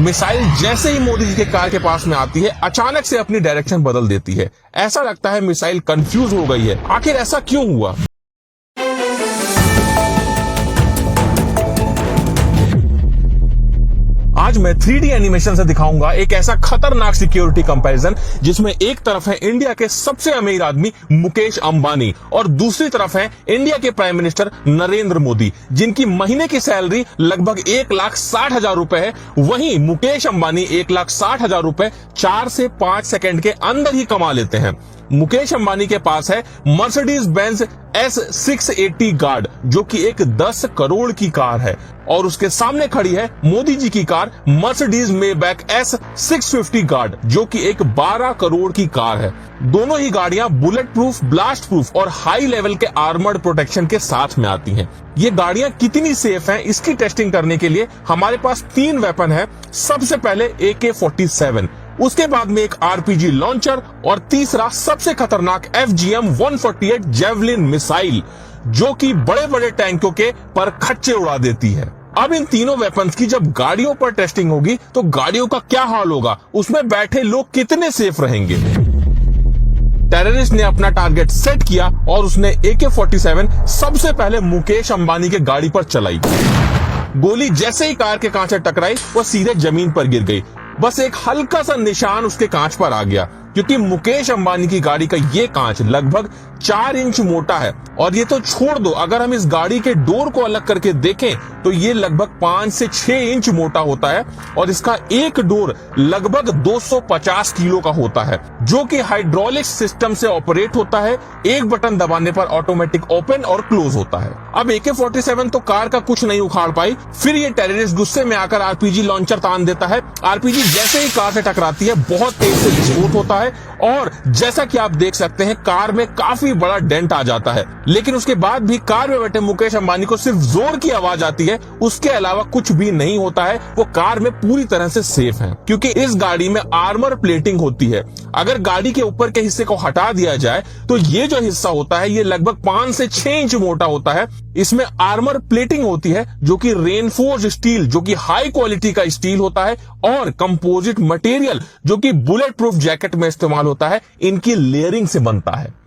Missile जैसे ही मोदी जी के car के पास में आती है अचानक से अपनी डायरेक्शन बदल देती है। ऐसा लगता है मिसाइल कंफ्यूज हो गई है। आखिर ऐसा क्यों हुआ? आज मैं 3D एनिमेशन से दिखाऊंगा एक ऐसा खतरनाक सिक्योरिटी कंपैरिजन जिसमें एक तरफ है इंडिया के सबसे अमीर आदमी मुकेश अंबानी और दूसरी तरफ है इंडिया के प्राइम मिनिस्टर नरेंद्र मोदी, जिनकी महीने की सैलरी लगभग 1,60,000 रुपए है। वहीं मुकेश अंबानी 1,60,000 रुपए 4 से 5 सेकंड के अंदर ही कमा लेते हैं। मुकेश अंबानी के पास है मर्सिडीज बेंज S680 गार्ड, जो कि एक 10 करोड़ की कार है, और उसके सामने खड़ी है मोदी जी की car Mercedes Maybach S650 guard, जो कि एक 12 करोड़ की कार है। दोनों ही गाड़ियां बुलेट प्रूफ, ब्लास्ट प्रूफ और हाई लेवल के आर्मर्ड प्रोटेक्शन के साथ में आती हैं। ये गाड़ियां कितनी सेफ हैं, इसकी टेस्टिंग करने के लिए हमारे पास 3 वेपन है। सबसे पहले AK-47, उसके बाद में एक RPG लॉन्चर और तीसरा सबसे खतरनाक FGM-148 जेवलिन मिसाइल, जो कि बड़े बड़े टैंकों के पर खच्चे उड़ा देती है। अब इन तीनों वेपन्स की जब गाड़ियों पर टेस्टिंग होगी तो गाड़ियों का क्या हाल होगा, उसमें बैठे लोग कितने सेफ रहेंगे। टेररिस्ट ने अपना टारगेट सेट किया और उसने AK-47 सबसे पहले मुकेश अंबानी के गाड़ी पर चलाई। गोली जैसे ही कार के कांच से टकराई वो सीधे जमीन पर गिर गई। बस एक हल्का सा निशान उसके कांच पर आ गया, क्योंकि मुकेश अंबानी की गाड़ी का ये कांच लगभग 4 इंच मोटा है। और ये तो छोड़ दो, अगर हम इस गाड़ी के डोर को अलग करके देखें तो ये लगभग 5 से 6 इंच मोटा होता है और इसका एक डोर लगभग 250 किलो का होता है, जो कि हाइड्रोलिक सिस्टम से ऑपरेट होता है। एक बटन दबाने पर ऑटोमेटिक ओपन और क्लोज होता है। अब AK-47 तो कार का कुछ नहीं उखाड़ पाई। फिर ये टेररिस्ट गुस्से में आकर RPG लॉन्चर तान देता है। RPG जैसे ही कार से टकराती है बहुत तेज से विस्फोट होता है और जैसा कि आप देख सकते हैं कार में काफी बड़ा डेंट आ जाता है। लेकिन उसके बाद भी कार में बैठे मुकेश अंबानी को सिर्फ जोर की आवाज आती है, उसके अलावा कुछ भी नहीं होता है। वो कार में पूरी तरह से सेफ है, क्योंकि इस गाड़ी में आर्मर प्लेटिंग होती है। अगर गाड़ी के ऊपर के हिस्से को हटा दिया जाए तो ये जो हिस्सा होता है ये लगभग 5 से 6 इंच मोटा होता है। इसमें आर्मर प्लेटिंग होती है जो कि रेनफोर्स्ड स्टील, जो कि हाई क्वालिटी का स्टील होता है, और कंपोजिट मटेरियल जो कि बुलेट प्रूफ जैकेट में इस्तेमाल होता है, इनकी लेयरिंग से बनता है।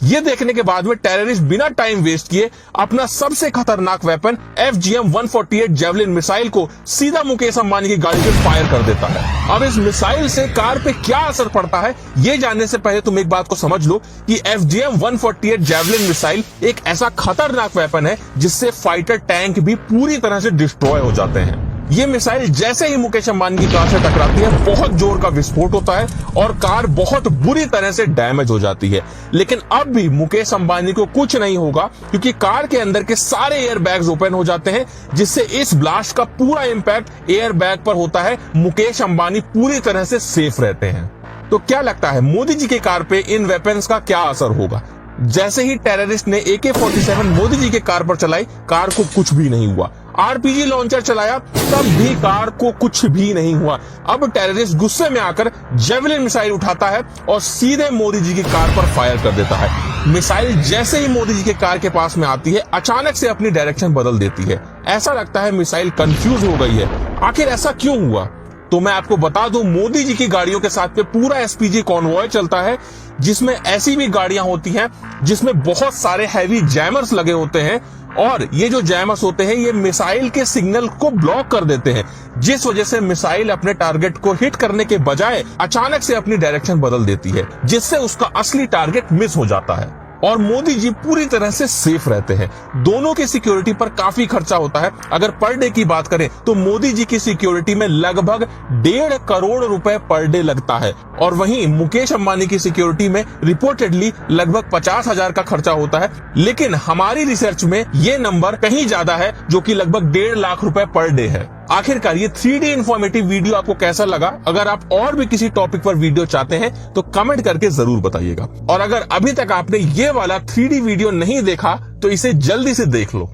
ये देखने के बाद में टेररिस्ट बिना टाइम वेस्ट किए अपना सबसे खतरनाक वेपन FGM-148 जेवलिन मिसाइल को सीधा मुकेश अंबानी की गाड़ी पे फायर कर देता है। अब इस मिसाइल से कार पे क्या असर पड़ता है ये जानने से पहले तुम एक बात को समझ लो कि FGM-148 जेवलिन मिसाइल एक ऐसा खतरनाक वेपन है जिससे फाइटर टैंक भी पूरी तरह से डिस्ट्रॉय हो जाते हैं। ये मिसाइल जैसे ही मुकेश अंबानी की कार से टकराती है बहुत जोर का विस्फोट होता है और कार बहुत बुरी तरह से डैमेज हो जाती है। लेकिन अब भी मुकेश अंबानी को कुछ नहीं होगा, क्योंकि कार के अंदर के सारे एयर बैग्स ओपन हो जाते हैं, जिससे इस ब्लास्ट का पूरा इंपैक्ट एयर बैग पर होता है। मुकेश अंबानी पूरी तरह से सेफ रहते हैं। तो क्या लगता है मोदी जी की कार पे इन वेपन्स का क्या असर होगा? जैसे ही टेररिस्ट ने AK-47 मोदी जी के कार पर चलाई, कार को कुछ भी नहीं हुआ। RPG लॉन्चर चलाया, तब भी कार को कुछ भी नहीं हुआ। अब टेररिस्ट गुस्से में आकर जेवलिन मिसाइल उठाता है और सीधे मोदी जी की कार पर फायर कर देता है। मिसाइल जैसे ही मोदी जी के कार के पास में आती है अचानक से अपनी डायरेक्शन बदल देती है। ऐसा लगता है मिसाइल कंफ्यूज हो गई है। आखिर ऐसा क्यों हुआ? तो मैं आपको बता दूं, मोदी जी की गाड़ियों के साथ में पूरा SPG कॉन्वॉय चलता है, जिसमें ऐसी भी गाड़ियां होती हैं जिसमें बहुत सारे हैवी जैमर्स लगे होते हैं, और ये जो जैमर्स होते हैं ये मिसाइल के सिग्नल को ब्लॉक कर देते हैं, जिस वजह से मिसाइल अपने टारगेट को हिट करने के बजाय अचानक से अपनी डायरेक्शन बदल देती है, जिससे उसका असली टारगेट मिस हो जाता है और मोदी जी पूरी तरह से सेफ रहते हैं। दोनों की सिक्योरिटी पर काफी खर्चा होता है। अगर पर डे की बात करें तो मोदी जी की सिक्योरिटी में लगभग 1.5 करोड़ रुपए पर डे लगता है, और वहीं मुकेश अंबानी की सिक्योरिटी में रिपोर्टेडली लगभग 50,000 का खर्चा होता है। लेकिन हमारी रिसर्च में ये नंबर कहीं ज्यादा है, जो कि लगभग 1.5 लाख रुपए पर डे है। आखिरकार ये 3D इंफॉर्मेटिव वीडियो आपको कैसा लगा? अगर आप और भी किसी टॉपिक पर वीडियो चाहते हैं तो कमेंट करके जरूर बताइएगा। और अगर अभी तक आपने ये वाला 3D वीडियो नहीं देखा तो इसे जल्दी से देख लो।